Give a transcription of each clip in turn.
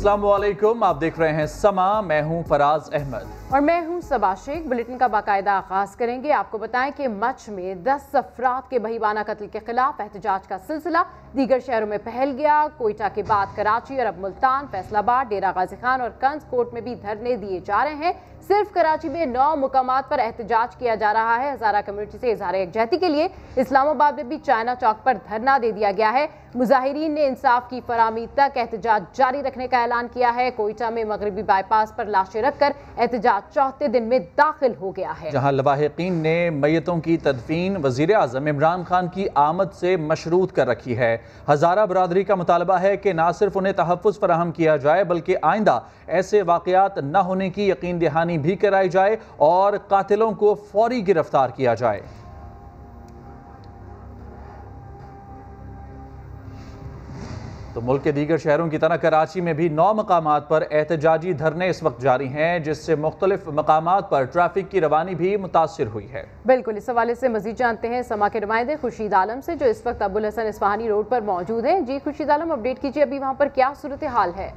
अस्सलाम वालेकुम, आप देख रहे हैं समा। मैं हूं फराज अहमद और मैं हूं सबा शेख। बुलेटिन का बाकायदा आगाज करेंगे। आपको बताएं कि मच में 10 अफराद के बहीवाना कत्ल के खिलाफ एहतजाज का सिलसिला दीगर शहरों में फैल गया। कोयटा के बाद कराची और अब मुल्तान, फैसलाबाद, डेरा गाजी खान और कंस कोर्ट में भी धरने दिए जा रहे हैं। सिर्फ कराची में 9 मुकामात पर एहतजाज किया जा रहा है। हजारा कम्युनिटी से इजहार यकजहती के लिए इस्लामाबाद में भी चाइना चौक पर धरना दे दिया गया है। मुजाहिरीन ने इंसाफ की फराहमी तक एहतजाज जारी रखने का ऐलान किया है। कोयटा में मगरबी बाईपास पर लाशें रखकर एहतजाज चौथे दिन में दाखिल हो गया है, जहां लवाहिकीन ने मैयतों की तदफीन वजीर आज़म इमरान खान की आमद से मशरूत कर रखी है। हजारा बरादरी का मुतालबा है कि ना सिर्फ उन्हें तहफ़्फ़ुज़ फराहम किया जाए बल्कि आइंदा ऐसे वाक़यात न होने की यकीन दहानी भी कराई जाए और कातिलों को फौरी गिरफ्तार किया जाए। तो मुल्क के दीगर शहरों की तरह कराची में भी 9 मकामात पर एहतजाजी धरने इस वक्त जारी हैं, जिससे मुख्तलिफ मकामात पर ट्रैफिक की रवानी भी मुतासिर हुई है। बिल्कुल, इस हवाले से मजीद जानते हैं समा के नुमाइंदे खुर्शीद आलम से, जो इस वक्त अबुल हसन इस्फहानी रोड पर मौजूद हैं। जी खुर्शीद आलम, अपडेट कीजिए, अभी वहाँ पर क्या सूरत हाल है?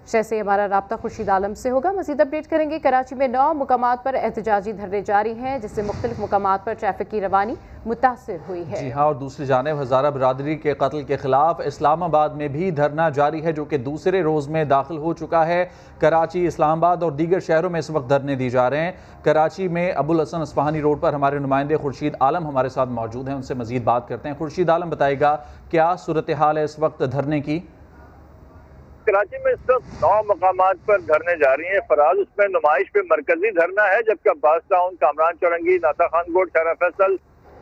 जैसे हमारा राब्ता खुर्शीद आलम से होगा, मज़ीद अपडेट करेंगे। कराची में 9 मुकामात पर एहतजाजी धरने जारी हैं, जिससे मुख्तलिफ मुकामात पर ट्रैफिक की रवानी मुतासिर हुई है। जी हाँ, और दूसरी जानिब हजारा बरादरी के कत्ल के खिलाफ इस्लामाबाद में भी धरना जारी है, जो कि दूसरे रोज़ में दाखिल हो चुका है। कराची, इस्लामाबाद और दीगर शहरों में इस वक्त धरने दी जा रहे हैं। कराची में अबुल हसन इस्फहानी रोड पर हमारे नुमाइंदे खुर्शीद आलम हमारे साथ मौजूद हैं, उनसे मज़ीद बात करते हैं। खुर्शीद आलम, बताएगा क्या सूरत हाल है इस वक्त धरने की? कराची में इस वक्त 9 मकामात पर धरने जा रही हैं फराज। उसमें नुमाइश पे मरकजी धरना है, जबकि अब्बास टाउन, कामरान चौरंगी, नाता खान गोड, शहर फैसल,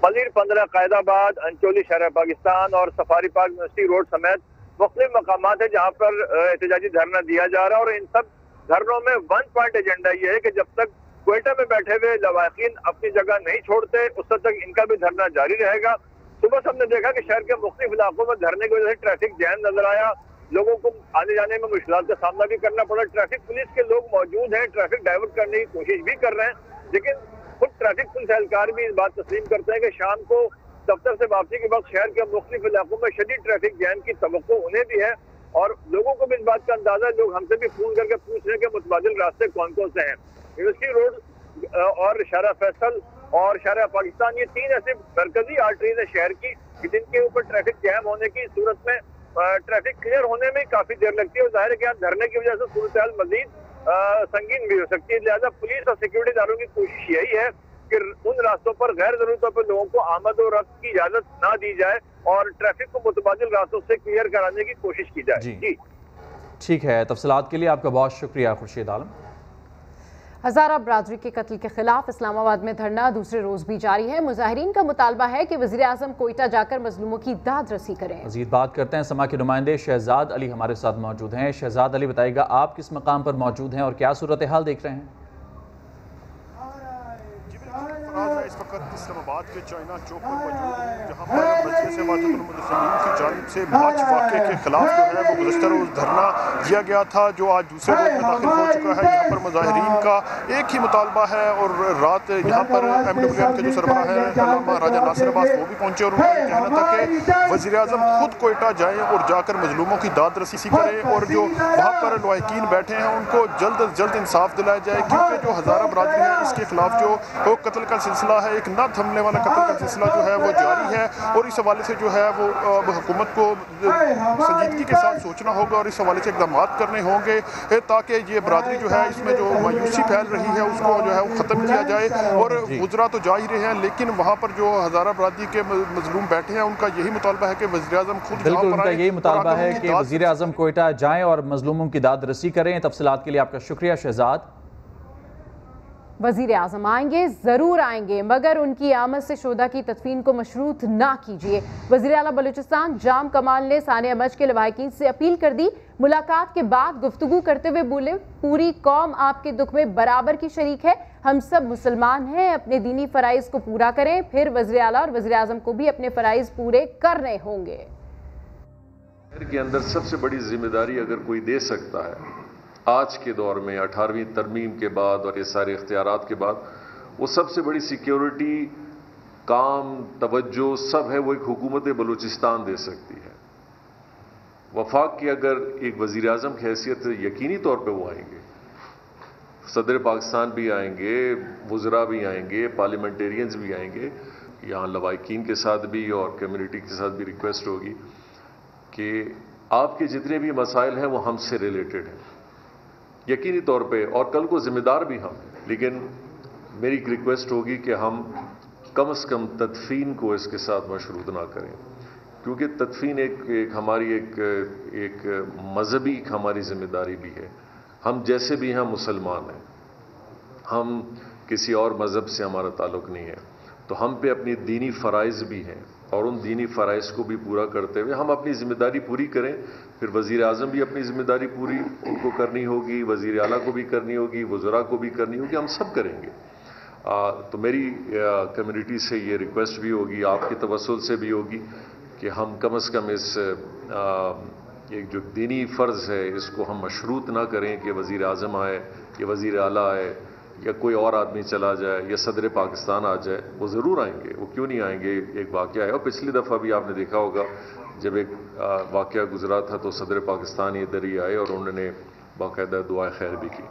मलिर 15, कायदाबाद, अंचोली, शहर पाकिस्तान और सफारी पार्क यूनिवर्सिटी रोड समेत मुख्तलिफ मकामात है जहाँ पर एहतजाजी धरना दिया जा रहा है। और इन सब धरनों में 1 पॉइंट एजेंडा ये है कि जब तक कोयटा में बैठे हुए लवाहिकीन अपनी जगह नहीं छोड़ते उस तक इनका भी धरना जारी रहेगा। सुबह से हमने देखा कि शहर के मुख्तलिफ इलाकों में धरने की वजह से ट्रैफिक जैम नजर आया, लोगों को आने जाने में मुश्किलात का सामना भी करना पड़ा। ट्रैफिक पुलिस के लोग मौजूद हैं, ट्रैफिक डाइवर्ट करने की कोशिश भी कर रहे हैं, लेकिन खुद ट्रैफिक पुलिस एहलकार भी इस बात तस्लीम करते हैं कि शाम को दफ्तर से वापसी के वक्त शहर के मुख्तलिफ इलाकों में शदीद ट्रैफिक जैम की तवक्को उन्हें भी है। और लोगों को भी इस बात का अंदाजा है, लोग हमसे भी फोन करके पूछ रहे हैं कि मुतबादिल रास्ते कौन कौन से हैं। यूनिवर्सिटी रोड और शहर फैसल और शहर पाकिस्तान, ये 3 ऐसे मरकजी आर्टरीज है शहर की, जिनके ऊपर ट्रैफिक जैम होने की सूरत में ट्रैफिक क्लियर होने में काफी देर लगती है। और जाहिर है कि यहाँ धरने की वजह से सूरत हाल मजीद संगीन भी हो सकती है। लिहाजा पुलिस और सिक्योरिटी इदारों की कोशिश यही है कि उन रास्तों पर गैर जरूरी तौर पर लोगों को आमद और रफ्त की इजाजत ना दी जाए और ट्रैफिक को मुतबादिल रास्तों से क्लियर कराने की कोशिश की जाए। जी ठीक है, तफसीलात के लिए आपका बहुत शुक्रिया खुर्शीद आलम। हजारा बरादरी के कत्ल के खिलाफ इस्लामाबाद में धरना दूसरे रोज भी जारी है। मुजाहिरीन का मुतालबा है कि वज़ीर आज़म कोयटा जाकर मजलूमों की दाद रसी करें। मज़ीद बात करते हैं, समा के नुमाइंदे शहजाद अली हमारे साथ मौजूद हैं। शहजाद अली, बताइएगा आप किस मकाम पर मौजूद हैं और क्या सूरत हाल देख रहे हैं? मैं इस वक्त इस्लामाबाद के चाइना चौक पर मौजूद हूँ, जहाँ पर मजलिस वाहिदुल मुस्लिमीन की जानिब से मच वाक़े के खिलाफ जो है वो गुज़श्ता रोज़ धरना दिया गया था, जो आज दूसरे रोज़ में दाखिल हो चुका है। यहाँ पर मुजाहिरीन का एक ही मुतालबा है और रात यहाँ पर MWM के जो सरबराह हैं अल्लामा राजा नासिर अब्बास वो भी पहुँचे और उनका कहना था कि वज़ीर आज़म खुद कोयटा जाएँ और जाकर मजलूमों की दाद रसी करें और जो वहाँ पर लवाहिकीन बैठे हैं उनको जल्द अज जल्द इंसाफ दिलाया जाए, क्योंकि जो हज़ारा बरादरी है इसके खिलाफ जो कत्ल का सिलसिला है, एक न थमने वाला कत्ल का सिलसिला जो है वो जारी है। और इस हवाले से जो है वो हुकूमत को संजीदगी के साथ सोचना होगा और इस हवाले से इक़दाम करने होंगे ताकि ये बरादरी जो है इसमें जो मायूसी फैल रही है उसको जो है वो ख़त्म किया जाए। और गुजरा तो जा ही रहे हैं, लेकिन वहाँ पर जो हज़ारा बरादरी के मजलूम बैठे हैं उनका यही मुतालबा है कि वज़ीर आज़म खुद, बिल्कुल उनका यही मुतालबा है कि वज़ीर आज़म कोयटा जाएँ और मजलूमों की दाद रसी करें। तफसीलात के लिए आपका शुक्रिया शहजाद। वज़ीर आज़म आएंगे, ज़रूर आएंगे, मगर उनकी आमद से शोधा की तदफीन को मशरूत ना कीजिए। वज़ीर आला बलूचिस्तान जाम कमाल ने सानिया मज के लवाहिकीन से अपील कर दी। मुलाकात के बाद गुफ्तगू करते हुए बोले, पूरी कौम आपके दुख में बराबर की शरीक है, हम सब मुसलमान हैं, अपने दीनी फ़राइज़ को पूरा करें, फिर वज़ीर आला और वज़ीर आज़म को भी अपने फ़राइज़ पूरे करने होंगे। के अंदर सबसे बड़ी जिम्मेदारी अगर कोई दे सकता है आज के दौर में 18वीं तरमीम के बाद और ये सारे इख्तियारात के बाद, वो सबसे बड़ी सिक्योरिटी काम, तवज्जो सब है वो एक हुकूमत बलूचिस्तान दे सकती है। वफाक की अगर एक वज़ीर आज़म की हैसियत से यकीनी तौर पे वो आएंगे, सदर पाकिस्तान भी आएंगे, वज़रा भी आएंगे, पार्लियामेंटेरियंस भी आएंगे। यहाँ लवाहिकीन के साथ भी और कम्युनिटी के साथ भी रिक्वेस्ट होगी कि आपके जितने भी मसाइल हैं वो हमसे रिलेटेड हैं यकीनी तौर पे, और कल को ज़िम्मेदार भी हम हैं। लेकिन मेरी एक रिक्वेस्ट होगी कि हम कम से कम तदफीन को इसके साथ मशरूत ना करें, क्योंकि तदफीन एक हमारी एक मजहबी हमारी जिम्मेदारी भी है। हम जैसे भी हैं मुसलमान हैं, हम किसी और मज़हब से हमारा ताल्लुक़ नहीं है, तो हम पे अपनी दीनी फ़राइज़ भी हैं और उन दीनी फ़राइज़ को भी पूरा करते हुए हम अपनी ज़िम्मेदारी पूरी करें। फिर वज़ीर आज़म भी अपनी ज़िम्मेदारी पूरी उनको करनी होगी, वज़ीर आला को भी करनी होगी, वज़रा को भी करनी होगी, हम सब करेंगे। तो मेरी कम्युनिटी से ये रिक्वेस्ट भी होगी, आपके तवस्सुल से भी होगी कि हम कम से कम इस एक जो दीनी फ़र्ज़ है इसको हम मशरूत ना करें कि वज़ीर आज़म आए या वज़ीर आला आए या कोई और आदमी चला जाए या सदर पाकिस्तान आ जाए। वो ज़रूर आएंगे, वो क्यों नहीं आएंगे। एक वाक़या है और पिछली दफ़ा भी आपने देखा होगा जब एक वाक़या गुजरा था तो सदर पाकिस्तान इधर ही आए और उन्होंने बाकायदा दुआ खैर भी की।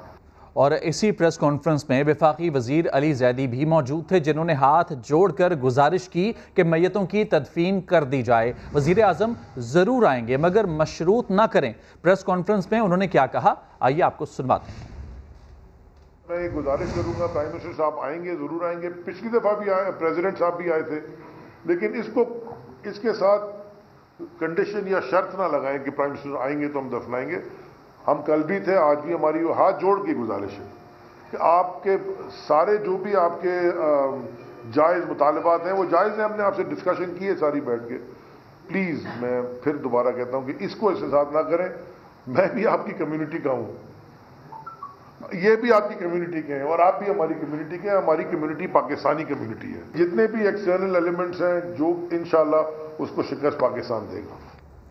और इसी प्रेस कॉन्फ्रेंस में वफाकी वज़ीर अली ज़ैदी भी मौजूद थे, जिन्होंने हाथ जोड़कर गुजारिश की कि मैयतों की तदफीन कर दी जाए। वज़ीर आज़म ज़रूर आएंगे मगर मशरूत ना करें। प्रेस कॉन्फ्रेंस में उन्होंने क्या कहा, आइए आपको सुनवाते हैं। मैं ये गुजारिश करूंगा, प्राइम मिनिस्टर साहब आएंगे, ज़रूर आएंगे। पिछली दफ़ा भी आए, प्रेसिडेंट साहब भी आए थे, लेकिन इसके साथ कंडीशन या शर्त ना लगाएं कि प्राइम मिनिस्टर आएंगे तो हम दफनाएंगे। हम कल भी थे, आज भी हमारी हाथ जोड़ की गुजारिश है कि आपके सारे जो भी आपके जायज़ मुतालबात हैं वो जायज़ हैं। हमने आपसे डिस्कशन की है सारी बैठ के। प्लीज़ मैं फिर दोबारा कहता हूँ कि इसको इसके साथ ना करें। मैं भी आपकी कम्युनिटी का हूँ, ये भी आपकी कम्युनिटी के हैं और आप भी हमारी कम्युनिटी के हैं। हमारी कम्युनिटी पाकिस्तानी कम्युनिटी है। जितने भी एक्सटर्नल एलिमेंट्स हैं जो इंशाल्लाह उसको शिकस्त पाकिस्तान देगा।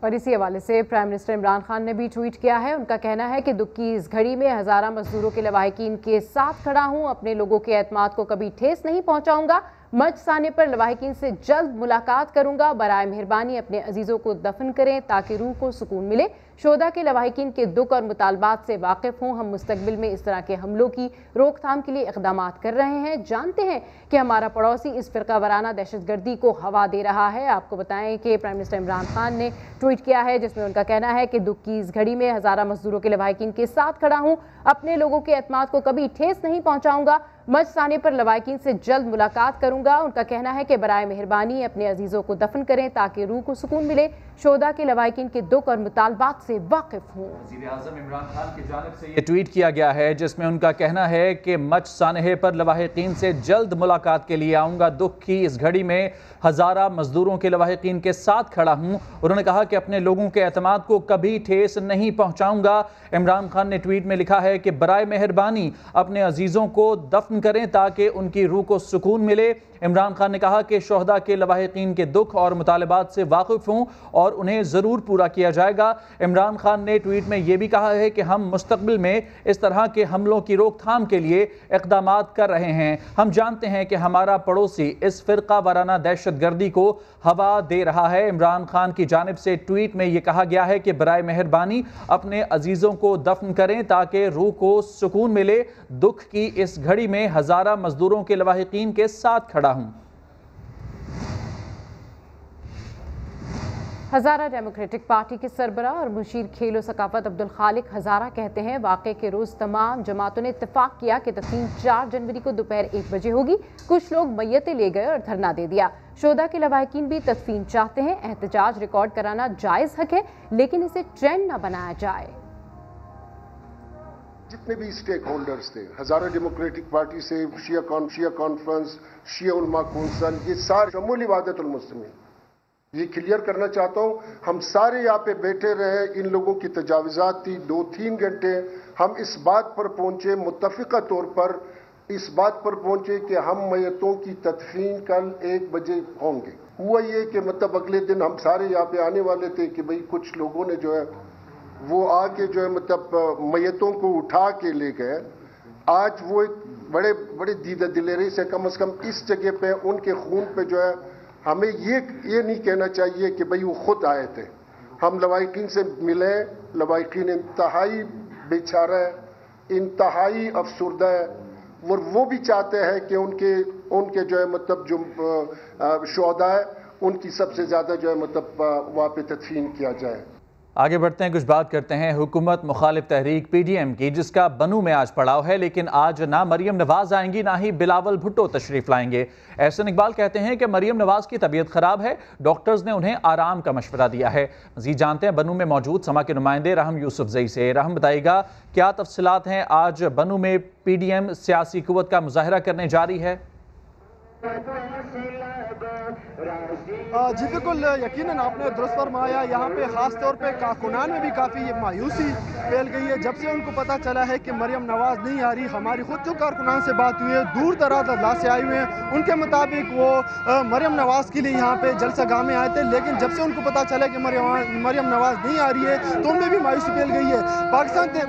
और इसी हवाले से प्राइम मिनिस्टर इमरान खान ने भी ट्वीट किया है। उनका कहना है कि दुख की इस घड़ी में हज़ारा मजदूरों के लवाहिकीन के साथ खड़ा हूँ, अपने लोगों के एतमाद को कभी ठेस नहीं पहुँचाऊँगा। मर्ज आने पर लवाहिकीन से जल्द मुलाकात करूँगा। बराए मेहरबानी अपने अजीज़ों को दफन करें ताकि रूह को सुकून मिले। शोदा के लवाहिकीन के दुख और मुतालबात से वाकिफ़ हूँ। हम मुस्तकबिल में इस तरह के हमलों की रोकथाम के लिए इक़दामात कर रहे हैं। जानते हैं कि हमारा पड़ोसी इस फ़िरका वाराना दहशतगर्दी को हवा दे रहा है। आपको बताएं कि प्राइम मिनिस्टर इमरान खान ने ट्वीट किया है जिसमें उनका कहना है कि दुख की इस घड़ी में हज़ारा मजदूरों के लवाहिकीन के साथ खड़ा हूँ, अपने लोगों के एतमाद को कभी ठेस नहीं पहुँचाऊँगा। मर्ज आने पर लवाहिकीन से जल्द मुलाकात करूँगा। उनका कहना है कि बराए मेहरबानी अपने अजीज़ों को दफन करें ताकि रूह को सुकून मिले। शोदा के लवाहिकीन के दुख और मुतालबात से वाकिफ हूँ। वज़ीर आज़म इमरान खान की जानिब से ये ट्वीट किया गया है जिसमें उनका कहना है कि मच सानहे पर लवाहिकीन से जल्द मुलाकात के लिए आऊँगा। दुख की इस घड़ी में हज़ारा मजदूरों के लवाहिकीन के साथ खड़ा हूँ। उन्होंने कहा कि अपने लोगों के एतमाद को कभी ठेस नहीं पहुँचाऊँगा। इमरान खान ने ट्वीट में लिखा है कि बराए मेहरबानी अपने अजीज़ों को दफन करें ताकि उनकी रूह को सुकून मिले। इमरान खान ने कहा कि शोहदा के लवाहिकीन के दुख और मुतालबात से वाकिफ़ हूँ और उन्हें ज़रूर पूरा किया जाएगा। इमरान खान ने ट्वीट में यह भी कहा है कि हम मुस्तकबिल में इस तरह के हमलों की रोकथाम के लिए इक़दामात कर रहे हैं। हम जानते हैं कि हमारा पड़ोसी इस फ़िरका वाराना दहशतगर्दी को हवा दे रहा है। इमरान खान की जानिब से ट्वीट में यह कहा गया है कि बराए मेहरबानी अपने अजीज़ों को दफन करें ताकि रूह को सुकून मिले। दुख की इस घड़ी में हज़ारा मजदूरों के लवाहिकीन के साथ खड़ा हूँ। हज़ारा डेमोक्रेटिक पार्टी के सरबराह और मुशीर खेल और सकाफत अब्दुल खालिक हज़ारा कहते हैं वाक़े के रोज़ तमाम जमातों ने इत्तेफाक किया कि तदफीन 4 जनवरी को दोपहर 1 बजे होगी। कुछ लोग मैयतें ले गए और धरना दे दिया। शोदा के लवाहिकीन भी तदफीन चाहते हैं। एहतजाज रिकॉर्ड कराना जायज़ हक है लेकिन इसे ट्रेंड न बनाया जाए। जितने भी स्टेक होल्डर्स थे हज़ारा डेमोक्रेटिक पार्टी से शिया कॉन्फ्रेंस, शिया उलमा कौंसिल, ये सारे शमूल इबादतुल मुस्लिमीन, ये क्लियर करना चाहता हूँ। हम सारे यहाँ पे बैठे रहे, इन लोगों की तजावुज़ात थी 2-3 घंटे। हम इस बात पर पहुँचे, मुत्तफ़िक़ा तौर पर इस बात पर पहुँचे कि हम मैयतों की तदफीन कल 1 बजे होंगे। हुआ ये कि मतलब अगले दिन हम सारे यहाँ पे आने वाले थे कि भाई कुछ लोगों ने जो है वो आके जो है मतलब मैयतों को उठा के ले गए। آج وہ ایک بڑے دیدہ دلیری سے کم از کم اس جگہ پہ ان کے خون پہ جو ہے ہمیں یہ نہیں کہنا چاہیے کہ بھئی وہ خود آئے تھے. ہم لواحقین سے ملے. لواحقین انتہائی بے چارہ ہے, انتہائی افسردہ ہے, اور وہ بھی چاہتے ہیں کہ ان کے جو ہے مطلب جو شہداء ہے ان کی سب سے زیادہ جو ہے مطلب وہاں پہ تدفین کیا جائے. آگے بڑھتے ہیں, کچھ بات کرتے ہیں حکومت مخالف تحریک پی ڈی ایم کی, جس کا بنو میں آج پڑاؤ ہے, لیکن آج نہ مریم نواز آئیں گی نہ ہی بلاول بھٹو تشریف لائیں گے. احسن اقبال کہتے ہیں کہ مریم نواز کی طبیعت خراب ہے, ڈاکٹرز نے انہیں آرام کا مشورہ دیا ہے. مزید جانتے ہیں بنو میں موجود سما کے نمائندے رحم یوسف زئی سے. رحم بتائیے گا کیا تفصیلات ہیں, آج بنو میں پی ڈی ایم سیاسی قوت کا مظاہرہ کرنے جاری ہے؟ جی بالکل, یقیناً آپ نے درست فرمایا. یہاں پہ خاص طور پہ کارکنان میں بھی کافی مایوسی پھیل گئی ہے جب سے ان کو پتہ چلا ہے کہ مریم نواز نہیں آ رہی. ہماری خود جو کارکنان سے بات ہوئی ہے, دور دراز اضلاع سے آئے ہوئے ہیں, ان کے مطابق وہ مریم نواز کے لیے یہاں پہ جلسہ گاہ میں آئے تھے, لیکن جب سے ان کو پتہ چلا کہ مریم نواز نہیں آ رہی ہے تو ان میں بھی مایوسی پھیل گئی ہے.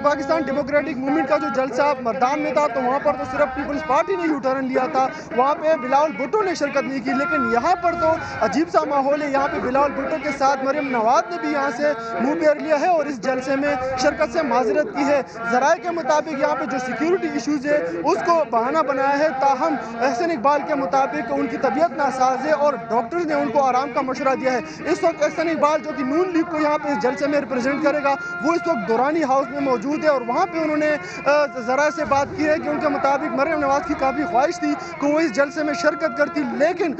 پاکستان ڈیموکریٹک موومنٹ کا جو جلسہ مردان میں تھا تو وہاں پر تو صرف پیپلز پارٹی نے یو ٹرن لیا تھا, وہاں پہ بلاول بھٹو نے شرکت نہیں کی, لیکن یہاں پر تو عجیب سا ماحول ہے. یہاں پہ بلاول بھٹو کے ساتھ مریم نواز نے بھی یہاں سے منہ پھیر لیا ہے اور اس جلسے میں شرکت سے معذرت کی ہے. ذرائع کے مطابق یہاں پہ جو سیکیورٹی ایشوز ہے اس کو بہانہ بنایا ہے, تاہم احسن اقبال کے مطابق ان کی طبیعت ناساز ہے اور ڈاکٹرز نے ان کو آرام کا مشورہ دیا ہے. اس وقت احسن اقبال جو کہ نون لیگ کو یہاں پہ اس جلسے میں ریپرزینٹ کرے گا, وہ اس وقت دورانی ہاؤس میں موجود ہے اور وہاں پہ انہوں نے ذرائع سے بات کی ہے کہ ان کے مطابق مریم نواز کی کافی خواہش تھی کہ وہ اس جلسے میں شرکت کرتی, لیکن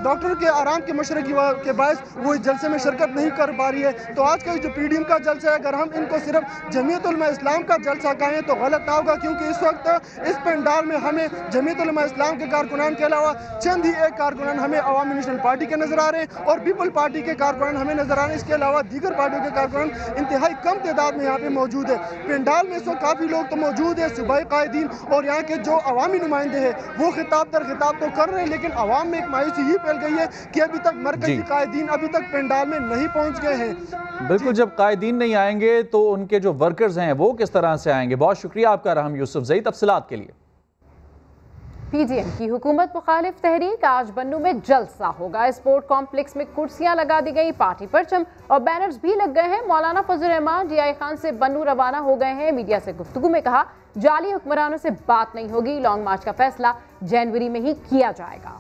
ڈاکٹر کے آرام کے مشورے کے باعث وہ اس جلسے میں شرکت نہیں کر پا رہی ہے. تو آج کا جو پی ڈی ایم کا جلسہ ہے, اگر ہم ان کو صرف جمعیت علماء اسلام کا جلسہ کہیں تو غلط نہ ہوگا, کیونکہ اس وقت اس پنڈال میں ہمیں جمعیت علماء اسلام کے کارکنان کے علاوہ چند ہی ایک کارکنان ہمیں عوامی نیشنل پارٹی کے نظر آ رہے ہیں اور پیپل پارٹی کے کارکنان ہمیں نظر آ رہے ہیں. اس کے علاوہ دیگر پارٹیوں کے کارکنان انتہائی کم تعداد میں یہاں پہ موجود ہے. پنڈال میں اس وقت کافی لوگ تو موجود ہیں, صوبائی قائدین اور یہاں کے جو عوامی نمائندے ہیں وہ خطاب در خطاب تو کر رہے ہیں, لیکن عوام میں ایک مایوسی یہ پھیل گئی ہے کہ ابھی تک مرکزی قائدین ابھی تک پنڈال میں نہیں پہنچ گئے ہیں. بالکل, جب قائدین نہیں آئیں گے تو ان کے جو ورکرز ہیں وہ کس طرح سے آئیں گے؟ بہت شکریہ آپ کا رحم یوسف زئی تفصیلات کے لیے. پی ڈی ایم کی حکومت مخالف تحریک, آج بنو میں جلسہ ہوگا. اسپورٹ کمپلیکس میں کرسیاں لگا دی گئی, پارٹی پرچم اور بینرز بھی لگ گئے ہیں. مولانا فضل الرحمان ڈی آئی خان سے بنو روانہ ہو گئے ہیں. میڈیا سے گفتگو میں کہا جعلی حکمرانوں سے بات نہیں ہوگی, لانگ مارچ کا فیصلہ جنوری میں ہی کیا جائے گا.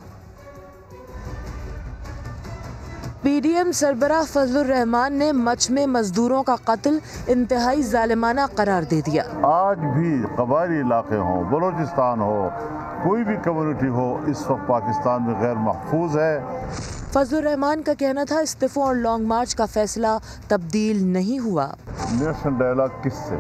پی ڈی ایم سربراہ فضل الرحمان نے مچھ میں مزدوروں کا قتل انتہائی ظالمانہ قرار دے دیا. آج بھی قبائلی علاقے ہوں, بلوچستان ہو, کوئی بھی کمیونٹی ہو, اس وقت پاکستان میں غیر محفوظ ہے. فضل الرحمان کا کہنا تھا استعفوں اور لانگ مارچ کا فیصلہ تبدیل نہیں ہوا. نیشنل ڈائیلاگ کس سے؟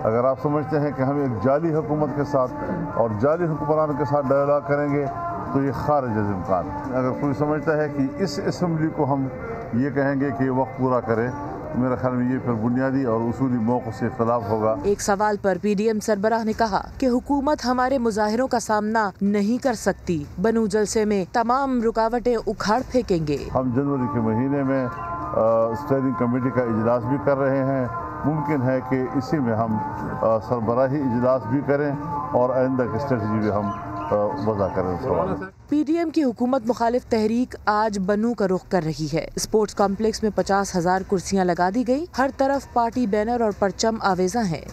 اگر آپ سمجھتے ہیں کہ ہم ایک جعلی حکومت کے ساتھ اور جعلی حکمرانوں کے ساتھ ڈائیلاگ کریں گے تو یہ خارج از امکان. اگر کوئی سمجھتا ہے کہ اس اسمبلی کو ہم یہ کہیں گے کہ وقت پورا کرے, میرے خیال میں یہ پھر بنیادی اور اصولی موقف سے اختلاف ہوگا. ایک سوال پر پی ڈی ایم سربراہ نے کہا کہ حکومت ہمارے مظاہروں کا سامنا نہیں کر سکتی, بنو جلسے میں تمام رکاوٹیں اکھاڑ پھینکیں گے. ہم جنوری کے مہینے میں اسٹیئرنگ کمیٹی کا اجلاس بھی کر رہے ہیں, ممکن ہے کہ اسی میں ہم سربراہی اجلاس بھی کریں اور آئندہ کی اسٹریٹجی بھی ہم وضع کریں. پی ڈی ایم کی حکومت مخالف تحریک آج بنو کا رخ کر رہی ہے. اسپورٹس کمپلیکس میں 50,000 کرسیاں لگا دی گئی, ہر طرف پارٹی بینر اور پرچم آویزاں ہیں.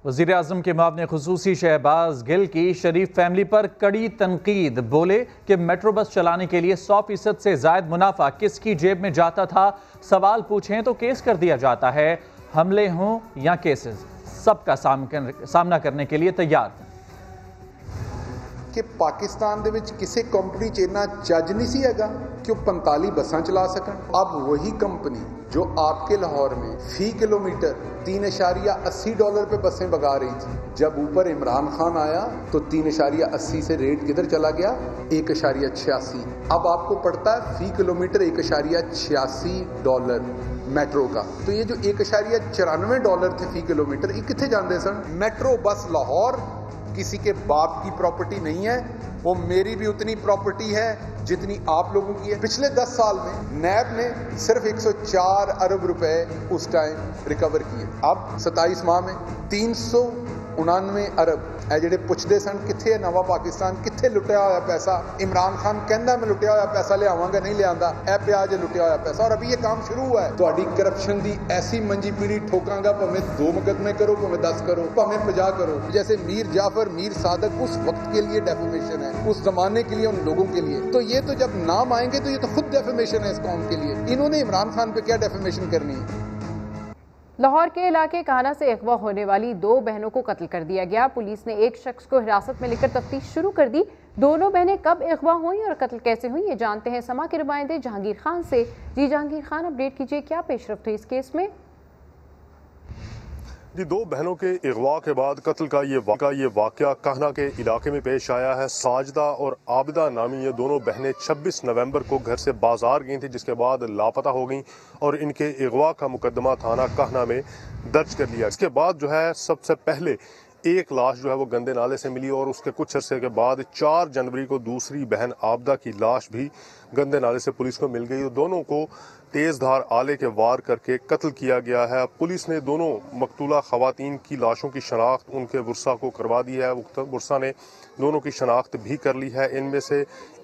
وزیر اعظم کے معاون خصوصی شہباز گل کی شریف فیملی پر کڑی تنقید, بولے کہ میٹرو بس چلانے کے لیے 100% سے زائد منافع کس کی جیب میں جاتا تھا. سوال پوچھیں تو کیس کر دیا جاتا ہے, حملے ہوں یا کیسز سب کا سامنا کرنے کے لیے تیار. کہ پاکستان دے وچ کسی کمپنی چ اتنا چج نہیں سی ہےگا کہ وہ 45 بساں چلا سکن. اب وہی کمپنی جو آپ کے لاہور میں فی کلومیٹر $3.80 پہ بسیں بگا رہی تھی, جب اوپر عمران خان آیا تو 3.80 سے ریٹ کدھر چلا گیا 1.86. اب آپ کو پڑتا ہے فی کلومیٹر $1.86 میٹرو کا. تو یہ جو $1.94 تھے فی کلومیٹر, یہ کتنے جاندے سن؟ میٹرو بس لاہور کسی کے باپ کی پراپرٹی نہیں ہے, وہ میری بھی اتنی پراپرٹی ہے جتنی آپ لوگوں کی ہے. پچھلے 10 سال میں نیب نے صرف 104 ارب روپے اس ٹائم ریکور کیے. اب 27 ماہ میں 99 अरब ਇਹ ਜਿਹੜੇ ਪੁੱਛਦੇ ਸਨ ਕਿੱਥੇ ਹੈ ਨਵਾਂ ਪਾਕਿਸਤਾਨ, ਕਿੱਥੇ ਲੁੱਟਿਆ ਹੋਇਆ ਪੈਸਾ। ਇਮਰਾਨ ਖਾਨ ਕਹਿੰਦਾ ਮੈਂ ਲੁੱਟਿਆ ਹੋਇਆ ਪੈਸਾ ਲਿਆਵਾਂਗਾ, ਨਹੀਂ ਲਿਆਂਦਾ। ਇਹ ਪਿਆ ਜੇ ਲੁੱਟਿਆ ਹੋਇਆ ਪੈਸਾ, ਔਰ ਅਭੀ ਇਹ ਕੰਮ ਸ਼ੁਰੂ हुआ है। ਤੁਹਾਡੀ ਕਰਪਸ਼ਨ ਦੀ ਐਸੀ ਮੰਜੀ ਪੀੜੀ ਠੋਕਾਂਗਾ, ਭਾਵੇਂ 2 ਮੁਕੱਦਮੇ ਕਰੋ, ਭਾਵੇਂ 10 करो, भावें 50 करो। जैसे मीर जाफर, मीर सादक उस वक्त के लिए डेफेमेशन है, उस जमाने के लिए, उन लोगों के लिए। तो ये तो जब नाम आएंगे तो ये तो खुद डेफेमेशन है इस कौम के लिए। इन्होंने इमरान खान पे क्या डेफेमेशन करनी है। लाहौर के इलाके काना से अगवा होने वाली 2 बहनों को कत्ल कर दिया गया। पुलिस ने एक शख्स को हिरासत में लेकर तफ्तीश शुरू कर दी। दोनों बहनें कब अगवा हुई और कत्ल कैसे हुई, ये जानते हैं समा के नुमाइंदे जहांगीर खान से। जी जहांगीर खान, अपडेट कीजिए, क्या पेशरफ्त हुई इस केस में? जी, 2 बहनों के अगवा के बाद कत्ल का ये वाक़या कहना के इलाके में पेश आया है। साजिदा और आबिदा नामी ये दोनों बहनें 26 नवंबर को घर से बाजार गई थी, जिसके बाद लापता हो गईं और इनके अगवा का मुकदमा थाना कहना में दर्ज कर लिया। इसके बाद जो है सबसे पहले एक लाश जो है वो गंदे नाले से मिली और उसके कुछ अरसे के बाद 4 जनवरी को दूसरी बहन आबिदा की लाश भी गंदे नाले से पुलिस को मिल गई। दोनों को तेज़ धार आले के वार करके कत्ल किया गया है। पुलिस ने दोनों मकतूला ख़वातीन की लाशों की शनाख्त उनके वर्सा को करवा दी है। वर्सा ने दोनों की शनाख्त भी कर ली है। इनमें से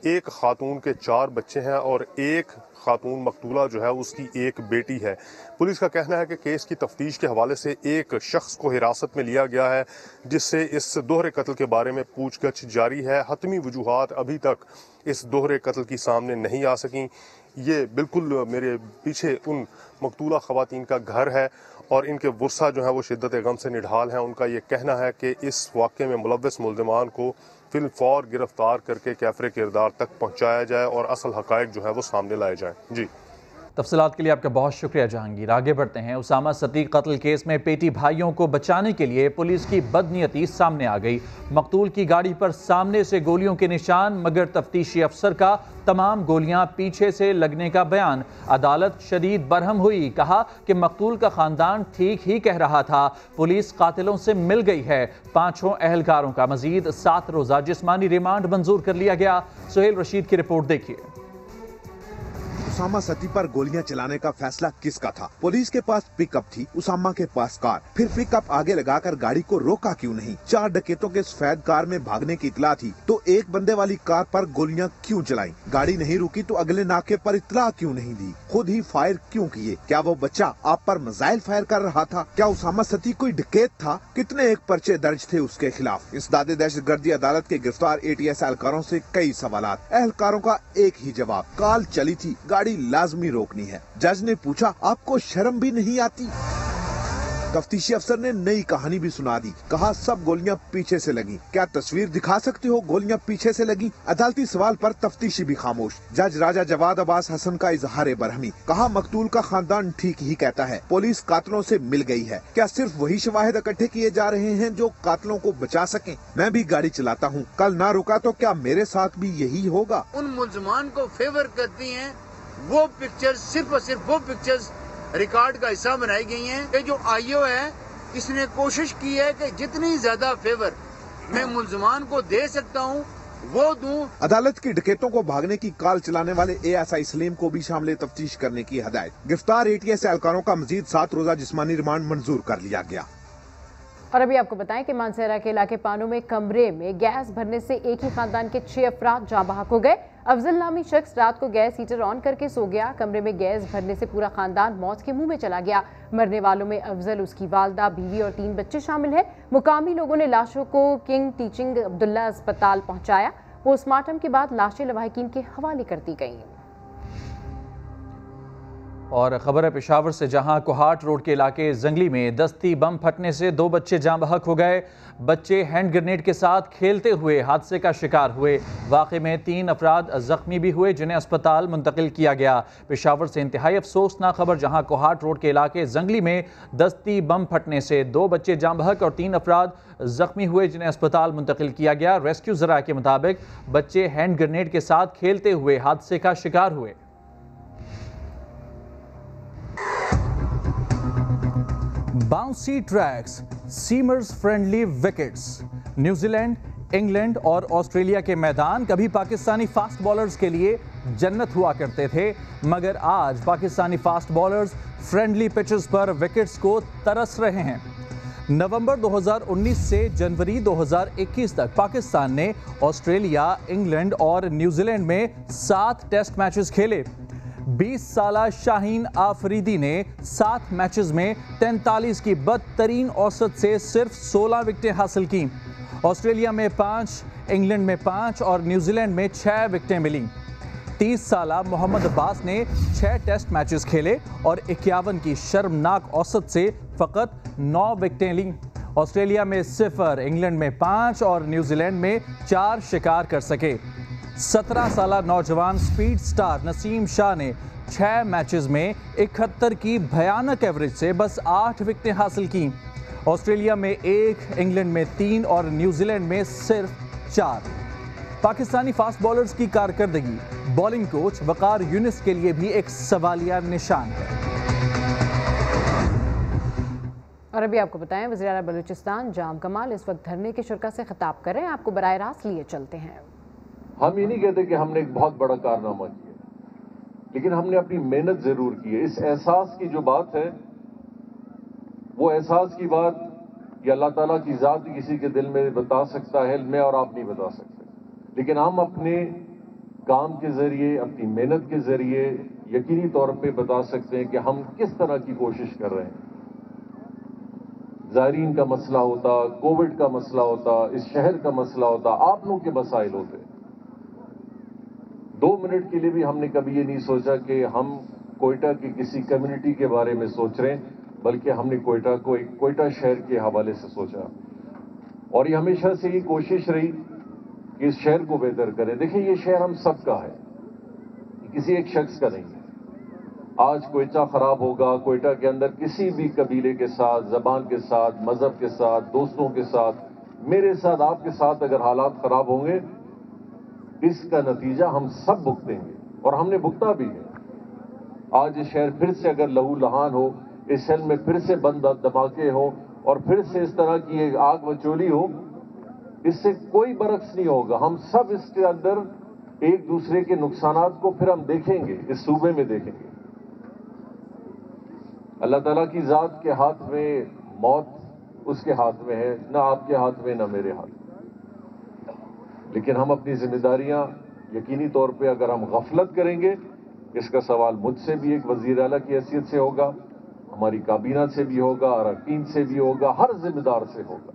एक खातून के 4 बच्चे हैं और एक खातून मकतूला जो है उसकी एक बेटी है। पुलिस का कहना है कि केस की तफ्तीश के हवाले से एक शख्स को हिरासत में लिया गया है, जिससे इस दोहरे कत्ल के बारे में पूछगछ जारी है। हतमी वजूहात अभी तक इस दोहरे कत्ल की सामने नहीं आ सकी। ये बिल्कुल मेरे पीछे उन मकतूला ख़वातीन का घर है और इनके वर्सा जो है वो शिद्दत गम से निढाल हैं। उनका ये कहना है कि इस वाक़े में मुलव्वस मुल्ज़िमान को फिलफौर गिरफ्तार करके कैफरे किरदार तक पहुँचाया जाए और असल हक़ाइक़ जो है वो सामने लाए जाएँ। जी, तफसीलात के लिए आपका बहुत शुक्रिया जहांगीर। आगे बढ़ते हैं। उसामा सतीक कत्ल केस में पेटी भाइयों को बचाने के लिए पुलिस की बदनीयती सामने आ गई। मकतूल की गाड़ी पर सामने से गोलियों के निशान, मगर तफ्तीशी अफसर का तमाम गोलियां पीछे से लगने का बयान। अदालत शदीद बरहम हुई, कहा कि मकतूल का खानदान ठीक ही कह रहा था। पुलिस कातिलों से मिल गई है। 5 अहलकारों का मजीद 7 रोज़ा जिस्मानी रिमांड मंजूर कर लिया गया। सुहेल रशीद की रिपोर्ट देखिए। उसामा सती पर गोलियां चलाने का फैसला किसका था? पुलिस के पास पिकअप थी, उसामा के पास कार। फिर पिकअप आगे लगाकर गाड़ी को रोका क्यों नहीं? 4 डकैतों के सफेद कार में भागने की इतला थी तो 1 बंदे वाली कार पर गोलियां क्यों चलाई? गाड़ी नहीं रुकी तो अगले नाके पर इतला क्यों नहीं दी? खुद ही फायर क्यों किए? क्या वो बच्चा आप पर मिसाइल फायर कर रहा था? क्या उसामा सती कोई डकैत था? कितने एक पर्चे दर्ज थे उसके खिलाफ? इस दादे दहशतगर्दी अदालत के गिरफ्तार ATS एहलकारों से कई सवालात। एहलकारों का एक ही जवाब, काल चली थी, गाड़ी लाजमी रोकनी है। जज ने पूछा, आपको शर्म भी नहीं आती? तफ्तीशी अफसर ने नई कहानी भी सुना दी, कहा सब गोलियां पीछे से लगी। क्या तस्वीर दिखा सकते हो गोलियां पीछे से लगी? अदालती सवाल पर तफ्तीशी भी खामोश। जज राजा जवाद अब्बास हसन का इजहार बरहमी, कहा मकतूल का खानदान ठीक ही कहता है, पुलिस कातिलों से मिल गई है। क्या सिर्फ वही शवाहिद इकट्ठे किए जा रहे हैं जो कातिलों को बचा सकें? मैं भी गाड़ी चलाता हूँ, कल ना रुका तो क्या मेरे साथ भी यही होगा? उन मुल्ज़िमान को फेवर करती हैं वो पिक्चर्स, सिर्फ और सिर्फ वो पिक्चर्स रिकॉर्ड का हिस्सा बनाई गई हैं कि जो IO है इसने कोशिश की है कि जितनी ज्यादा फेवर मैं मुल्ज़िमान को दे सकता हूँ वो दूं। अदालत की डकैतों को भागने की काल चलाने वाले ASI सलीम को भी शामिल तफ्तीश करने की हदायत। गिरफ्तार ATS एहलकारों का मजीद 7 रोज़ा जिस्मानी रिमांड मंजूर कर लिया गया। और अभी आपको बताएं कि मानसेरा के इलाके पानो में कमरे में गैस भरने से एक ही खानदान के 6 अफराद जाँ बहक हो गए। अफजल नामी शख्स रात को गैस हीटर ऑन करके सो गया। कमरे में गैस भरने से पूरा खानदान मौत के मुंह में चला गया। मरने वालों में अफजल, उसकी वालदा, बीवी और 3 बच्चे शामिल हैं। मुकामी लोगों ने लाशों को किंग टीचिंग अब्दुल्ला अस्पताल पहुंचाया। पोस्टमार्टम के बाद लाशें लवाहिकीन के हवाले कर दी गईं। और खबर है पेशावर से, जहां कोहाट रोड के इलाके जंगली में दस्ती बम फटने से 2 बच्चे जाँ बहक हो गए। बच्चे हैंड ग्रेनेड के साथ खेलते हुए हादसे का शिकार हुए। वाक़े में 3 अफराद जख्मी भी हुए, जिन्हें अस्पताल मुंतकिल किया गया। पेशावर से इंतहाई अफसोसनाक खबर, जहां कोहाट रोड के इलाके जंगली में दस्ती बम फटने से 2 बच्चे जाँ बहक और 3 अफराद जख्मी हुए, जिन्हें अस्पताल मुंतकिल किया गया। रेस्क्यू ज़राए के मुताबिक बच्चे हैंड ग्रेनेड के साथ खेलते हुए हादसे का शिकार हुए। Bouncy tracks, seamers friendly wickets. New Zealand, England और ऑस्ट्रेलिया के मैदान कभी पाकिस्तानी फास्ट बॉलर्स के लिए जन्नत हुआ करते थे, मगर आज Pakistani fast bowlers friendly pitches पर विकेट्स को तरस रहे हैं। नवंबर 2019 से जनवरी 2021 तक पाकिस्तान ने ऑस्ट्रेलिया, इंग्लैंड और न्यूजीलैंड में 7 टेस्ट मैचेस खेले। 20 साला शाहीन आफरीदी ने 7 मैचेस में 43 की बदतरीन औसत से सिर्फ 16 विकेटें हासिल की। ऑस्ट्रेलिया में 5, इंग्लैंड में 5 और न्यूजीलैंड में 6 विकेटें मिली। 30 साला मोहम्मद अब्बास ने 6 टेस्ट मैचेस खेले और 51 की शर्मनाक औसत से फ़कत 9 विकेटें लीं। ऑस्ट्रेलिया में 0, इंग्लैंड में 5 और न्यूजीलैंड में 4 शिकार कर सके। 17 साला नौजवान स्पीड स्टार नसीम शाह ने 6 मैचेस में 71 की भयानक एवरेज से बस 8 विकेटें हासिल की। ऑस्ट्रेलिया में 1, इंग्लैंड में 3 और न्यूजीलैंड में सिर्फ 4। पाकिस्तानी फास्ट बॉलर्स की कारकर्दगी बॉलिंग कोच वकार यूनिस के लिए भी एक सवालिया निशान है। और अभी आपको बताएं, वज़ीर आला बलूचिस्तान जाम कमाल इस वक्त धरने के शुरा से खिताब कर रहे हैं। आपको बराह रास्त लिए चलते हैं। हम ये नहीं कहते कि हमने एक बहुत बड़ा कारनामा किया, लेकिन हमने अपनी मेहनत जरूर की है। इस एहसास की जो बात है, वो एहसास की बात ये अल्लाह ताला की ज़ात किसी के दिल में बता सकता है, मैं और आप नहीं बता सकते। लेकिन हम अपने काम के ज़रिए, अपनी मेहनत के ज़रिए यकीनी तौर पे बता सकते हैं कि हम किस तरह की कोशिश कर रहे हैं। ज़ायरीन का मसला होता, कोविड का मसला होता, इस शहर का मसला होता, आप लोगों के मसाइल होते। 2 मिनट के लिए भी हमने कभी ये नहीं सोचा कि हम कोयटा की किसी कम्युनिटी के बारे में सोच रहे हैं, बल्कि हमने कोयटा को एक कोयटा शहर के हवाले से सोचा। और ये हमेशा से ये कोशिश रही कि इस शहर को बेहतर करें। देखिए, ये शहर हम सब का है, किसी एक शख्स का नहीं है। आज कोयटा खराब होगा, कोयटा के अंदर किसी भी कबीले के साथ, जबान के साथ, मजहब के साथ, दोस्तों के साथ, मेरे साथ, आपके साथ अगर हालात खराब होंगे, इसका नतीजा हम सब भुगतेंगे और हमने भुगता भी है। आज ये शहर फिर से अगर लहू लहान हो, इस शहर में फिर से बंद धमाके हो और फिर से इस तरह की एक आग मचोली हो, इससे कोई बरक्स नहीं होगा। हम सब इसके अंदर एक दूसरे के नुकसानात को फिर हम देखेंगे, इस सूबे में देखेंगे। अल्लाह ताला की ज़ात के हाथ में मौत उसके हाथ में है, ना आपके हाथ में ना मेरे हाथ में। लेकिन हम अपनी जिम्मेदारियां यकीनी तौर पे अगर हम गफलत करेंगे, इसका सवाल मुझसे भी एक वज़ीर आला की हैसियत से होगा, हमारी काबीना से भी होगा, अरकान से भी होगा, हर जिम्मेदार से होगा।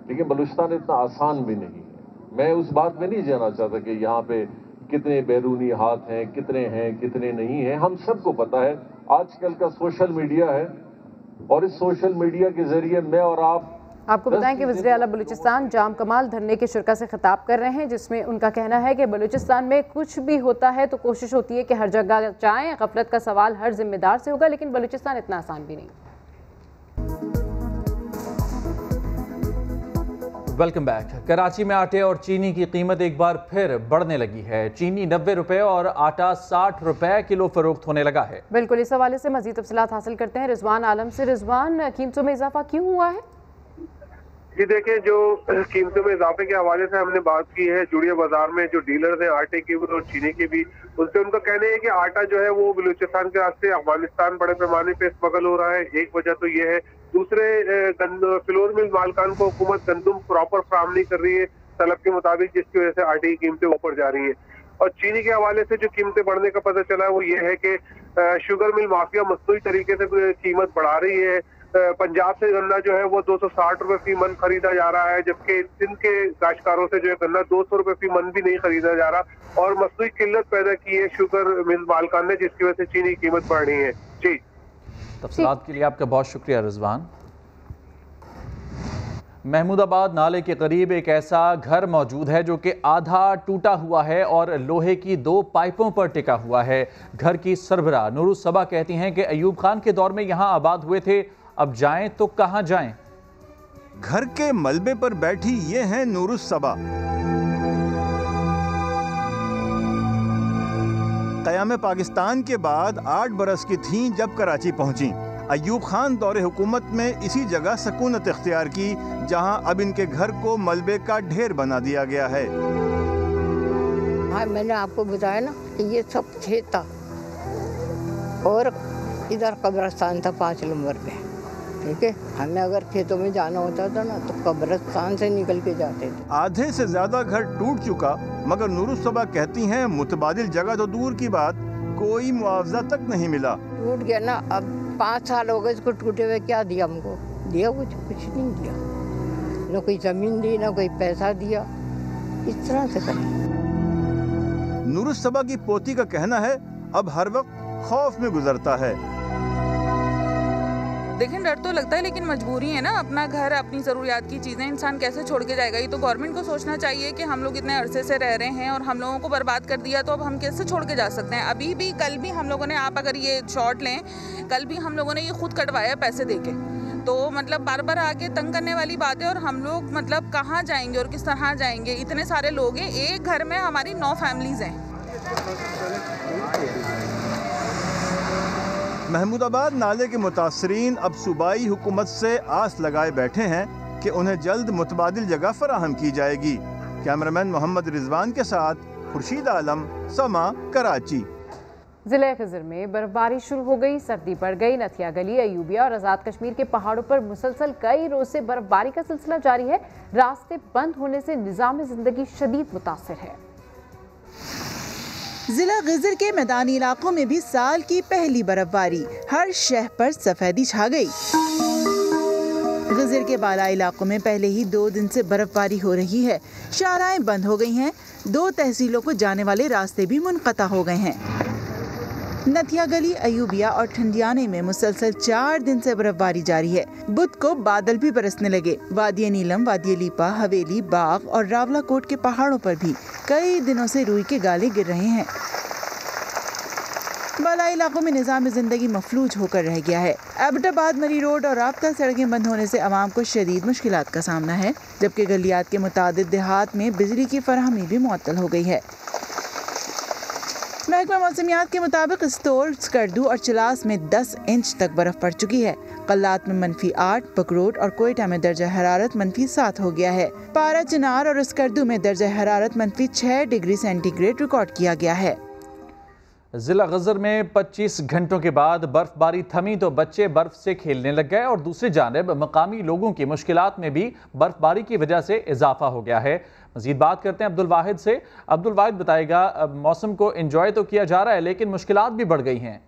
लेकिन बलूचिस्तान इतना आसान भी नहीं है। मैं उस बात में नहीं जाना चाहता कि यहाँ पे कितने बैरूनी हाथ हैं, कितने नहीं हैं। हम सबको पता है आजकल का सोशल मीडिया है और इस सोशल मीडिया के जरिए मैं और आपको बताएं कि वज़ीर आला बलूचिस्तान जाम कमाल धरने के शुरा से खिताब कर रहे हैं, जिसमें उनका कहना है कि बलूचिस्तान में कुछ भी होता है तो कोशिश होती है कि हर जगह जाएं। गफलत का सवाल हर जिम्मेदार से होगा, लेकिन बलूचिस्तान इतना आसान भी नहीं। Welcome back. कराची में आटे और चीनी की कीमत एक बार फिर बढ़ने लगी है। चीनी 90 रुपए और आटा 60 रुपए किलो फरोख्त होने लगा है। बिल्कुल, इस हवाले से मजीद तफसीलात हासिल करते हैं रिजवान आलम से। रिजवान, कीमतों में इजाफा क्यों हुआ है? जी देखिए, जो कीमतों में इजाफे के हवाले से हमने बात की है, जुड़िया बाजार में जो डीलर्स हैं आटे की और चीनी की भी, उनसे उनका कहना है कि आटा जो है वो बलूचिस्तान के रास्ते अफगानिस्तान बड़े पैमाने पे स्मगल हो रहा है। एक वजह तो ये है। दूसरे, फ्लोर मिल मालकान को हुकूमत गंदम प्रॉपर फराहम नहीं कर रही है तलब के मुताबिक, जिसकी वजह से आटे की कीमतें ऊपर जा रही है। और चीनी के हवाले से जो कीमतें बढ़ने का पता चला है वो ये है कि शुगर मिल माफिया मसनूई तरीके से कीमत बढ़ा रही है। पंजाब से गन्ना जो है वो 260 रुपए फी मन खरीदा जा रहा है, जबकि सिंध के काश्तकारों से जो है गन्ना 200 रुपए फी मन भी नहीं खरीदा जा रहा। और मसनूई किल्लत पैदा की है शुगर मिल मालकान ने, जिसकी वजह से चीनी की कीमत बढ़ रही है। जी, तफसीलात के लिए आपका बहुत शुक्रिया रिजवान। महमूदाबाद नाले के करीब एक ऐसा घर मौजूद है जो कि आधा टूटा हुआ है और लोहे की 2 पाइपों पर टिका हुआ है। घर की सरबराह नूरुस सबा कहती हैं कि अयूब खान के दौर में यहाँ आबाद हुए थे, अब जाएं तो कहाँ जाएं। घर के मलबे पर बैठी ये हैं नूरुस सबा। क़याम पाकिस्तान के बाद 8 बरस की थीं जब कराची पहुंची। अयूब खान दौरे हुकूमत में इसी जगह सकूनत इख्तियार की, जहां अब इनके घर को मलबे का ढेर बना दिया गया है। हाँ, मैंने आपको बताया ना कि ये सब खेत था और इधर कब्रिस्तान था 5 नंबर पे। ठीक है, हमें अगर खेतों में जाना होता था ना तो कब्रिस्तान से निकल के जाते थे। आधे से ज्यादा घर टूट चुका, मगर नूरुस्सबा कहती हैं मुतबादिल जगह तो दूर की बात, कोई मुआवजा तक नहीं मिला। टूट गया ना, अब 5 साल हो गए इसको टूटे हुए, क्या दिया हमको? दिया कुछ नहीं दिया, न कोई जमीन दी न कोई पैसा दिया, इस तरह से करें। नूरुस्सबा की पोती का कहना है अब हर वक्त खौफ में गुजरता है। देखें, डर तो लगता है लेकिन मजबूरी है ना, अपना घर, अपनी ज़रूरियात की चीज़ें इंसान कैसे छोड़ के जाएगा? ये तो गवर्नमेंट को सोचना चाहिए कि हम लोग इतने अरसे से रह रहे हैं और हम लोगों को बर्बाद कर दिया, तो अब हम कैसे छोड़ के जा सकते हैं? अभी भी कल भी हम लोगों ने, आप अगर ये शॉट लें, कल भी हम लोगों ने ये खुद कटवाया पैसे दे के, तो मतलब बार बार आके तंग करने वाली बात है। और हम लोग मतलब कहाँ जाएंगे और किस तरह जाएंगे? इतने सारे लोग हैं, एक घर में हमारी 9 फैमिलीज़ हैं। महमूदाबाद नाले के मुतासरीन अब सूबाई हुकूमत से आस लगाए बैठे हैं कि उन्हें जल्द मुतबादिल जगह फराहम की जाएगी। कैमरामैन मोहम्मद रिजवान के साथ खुर्शीद आलम, समा, कराची। ज़िले खिज़र में बर्फबारी शुरू हो गई, सर्दी बढ़ गई। नथिया गली, अयूबिया और आज़ाद कश्मीर के पहाड़ों पर मुसलसल कई रोज से बर्फबारी का सिलसिला जारी है। रास्ते बंद होने से निज़ाम ज़िंदगी शदीद मुतासिर है। जिला गिजर के मैदानी इलाकों में भी साल की पहली बर्फबारी, हर शहर पर सफेदी छा गई। गिजर के बाला इलाकों में पहले ही 2 दिन से बर्फबारी हो रही है। शाहराहें बंद हो गई हैं, 2 तहसीलों को जाने वाले रास्ते भी मुनक़ता हो गए हैं। नथिया गली, अयूबिया और ठंडियाने में मुसलसल 4 दिन से बर्फबारी जारी है। बुध को बादल भी बरसने लगे। वादिया नीलम, वादिया लीपा, हवेली, बाग और रावलाकोट के पहाड़ों पर भी कई दिनों से रुई के गाले गिर रहे हैं। बालाई इलाकों में निज़ाम ज़िंदगी मफलूज होकर रह गया है। एबटाबाद मरी रोड और राब्ता सड़कें बंद होने से आवाम को शदीद मुश्किलात का सामना है, जबकि गलियात के मुतादिद देहात में बिजली की फराहमी भी मुअत्तल हो गई है। महकमा मौसमियात के मुताबिक स्तोर, स्कर्दू और चिलास में 10 इंच तक बर्फ पड़ चुकी है। कल्लात में -8, पकरोट और कोयटा में दर्जा हरारत -7 हो गया है। पारा, चिनार और स्कर्दू में दर्जा हरारत -6 डिग्री सेंटीग्रेड रिकॉर्ड किया गया है। जिला गजर में 25 घंटों के बाद बर्फबारी थमी तो बच्चे बर्फ से खेलने लग गए और दूसरी जानिब मकामी लोगों की मुश्किलात में भी बर्फबारी की वजह से इजाफा हो गया है। मजीद बात करते हैं अब्दुल वाहिद से। अब्दुल वाहिद, बताएगा, मौसम को एंजॉय तो किया जा रहा है लेकिन मुश्किलात भी बढ़ गई हैं।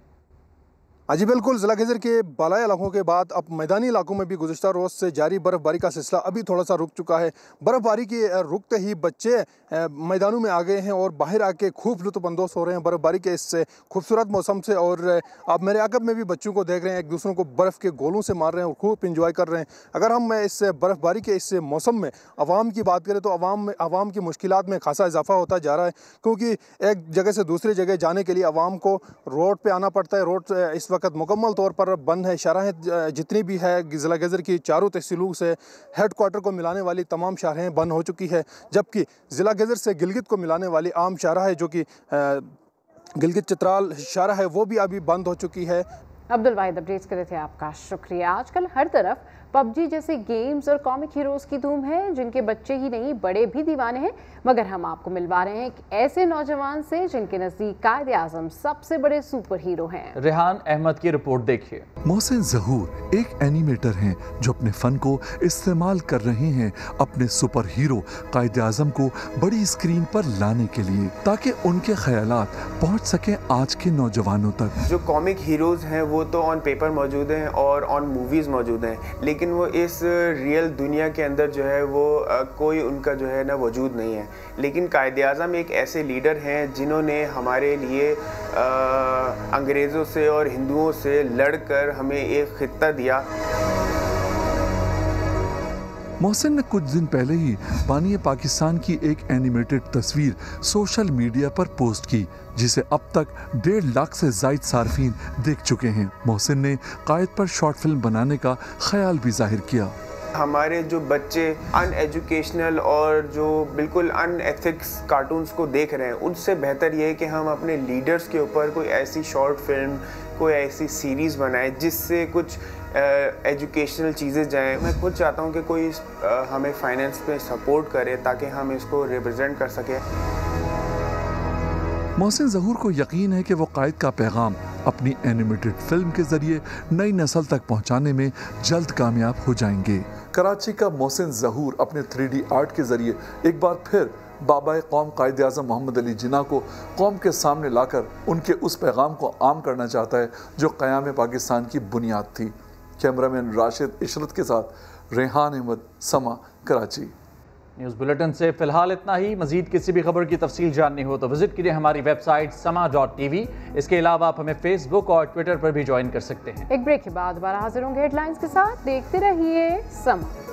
हाँ जी बिल्कुल, ज़िला गिजर के बालाई इलाकों के बाद अब मैदानी इलाकों में भी गुज़श्ता रोज़ से जारी बर्फ़बारी का सिलसिला अभी थोड़ा सा रुक चुका है। बर्फ़बारी के रुकते ही बच्चे मैदानों में आ गए हैं और बाहर आके खूब लुत्फ़अंदोज़ हो रहे हैं बर्फ़बारी के इस खूबसूरत मौसम से। और आप मेरे अक़ब में भी बच्चों को देख रहे हैं, एक दूसरों को बर्फ़ के गोलों से मार रहे हैं और खूब इंजॉय कर रहे हैं। अगर हम इस बर्फ़बारी के इस मौसम में आवाम की बात करें तो आवाम की मुश्किलात में खासा इजाफा होता जा रहा है, क्योंकि एक जगह से दूसरी जगह जाने के लिए आवाम को रोड पर आना पड़ता है। रोड इस वक्त मुकम्मल तौर पर बंद है। शाहराहें जितनी भी है ज़िला गिजर की चारों तहसीलों से हेड क्वार्टर को मिलाने वाली तमाम शाहराहें बंद हो चुकी है, जबकि ज़िला गिजर से गिलगित को मिलाने वाली आम शाहराह है जो कि गिलगित चित्राल शाहराह है वो भी अभी बंद हो चुकी है। अब्दुल वाहिद अपडेट्स कर रहे थे, आपका शुक्रिया। आजकल हर तरफ पबजी जैसे गेम्स और कॉमिक हीरोज़ की धूम है, जिनके बच्चे ही नहीं बड़े भी दीवाने हैं। मगर हम आपको मिलवा रहे हैं एक ऐसे नौजवान से जिनके नज़दीक कायदे आज़म सबसे बड़े सुपर हीरो हैं। रेहान अहमद की रिपोर्ट देखिए। मोहसिन ज़हूर एक एनिमेटर हैं जो अपने फ़न को इस्तेमाल कर रहे हैं अपने सुपर हीरो कायदे आज़म को बड़ी स्क्रीन पर लाने के लिए, ताकि उनके ख्यालात पहुँच सकें आज के नौजवानों तक। जो कॉमिक हीरोज़ हैं वो तो ऑन पेपर मौजूद हैं और ऑन मूवीज़ मौजूद हैं, लेकिन वो इस रियल दुनिया के अंदर जो है वो कोई उनका जो है ना वजूद नहीं है। लेकिन कायदे आज़म एक ऐसे लीडर हैं जिन्होंने हमारे लिए अंग्रेज़ों से और हिंदुओं से लड़कर हमें एक खित्ता दिया। मोहसिन ने कुछ दिन पहले ही बानी पाकिस्तान की एक एनिमेटेड तस्वीर सोशल मीडिया पर पोस्ट की, जिसे अब तक 1.5 लाख से ज़ायद सार्फिन देख चुके हैं। मोहसिन ने कायद पर शॉर्ट फिल्म बनाने का ख्याल भी जाहिर किया। हमारे जो बच्चे अनएजुकेशनल और जो बिल्कुल अनएथिक्स कार्टून्स को देख रहे हैं, उनसे बेहतर ये है कि हम अपने लीडर्स के ऊपर कोई ऐसी शॉर्ट फिल्म, कोई ऐसी सीरीज़ बनाएं जिससे कुछ एजुकेशनल चीज़ें जाएं। मैं खुद चाहता हूं कि कोई हमें फाइनेंस पे सपोर्ट करे ताकि हम इसको रिप्रेजेंट कर सकें। मोहसिन ज़हूर को यकीन है कि वो कायद का पैगाम अपनी एनिमेटेड फिल्म के जरिए नई नस्ल तक पहुंचाने में जल्द कामयाब हो जाएंगे। कराची का मोहसिन ज़हूर अपने 3D आर्ट के जरिए एक बार फिर बाबा कौम कायद आज़म मोहम्मद अली जिन्ना को कौम के सामने लाकर उनके उस पैगाम को आम करना चाहता है जो क़याम पाकिस्तान की बुनियाद थी। कैमरामैन राशिद इशरत के साथ रेहान अहमद, समा, कराची। न्यूज़ बुलेटिन से फिलहाल इतना ही। मजीद किसी भी खबर की तफसील जाननी हो तो विजिट कीजिए हमारी वेबसाइट sama.tv। इसके अलावा आप हमें फेसबुक और ट्विटर पर भी ज्वाइन कर सकते हैं। एक ब्रेक के बाद दोबारा हाजिर होंगे हेडलाइंस के साथ। देखते रहिए समा।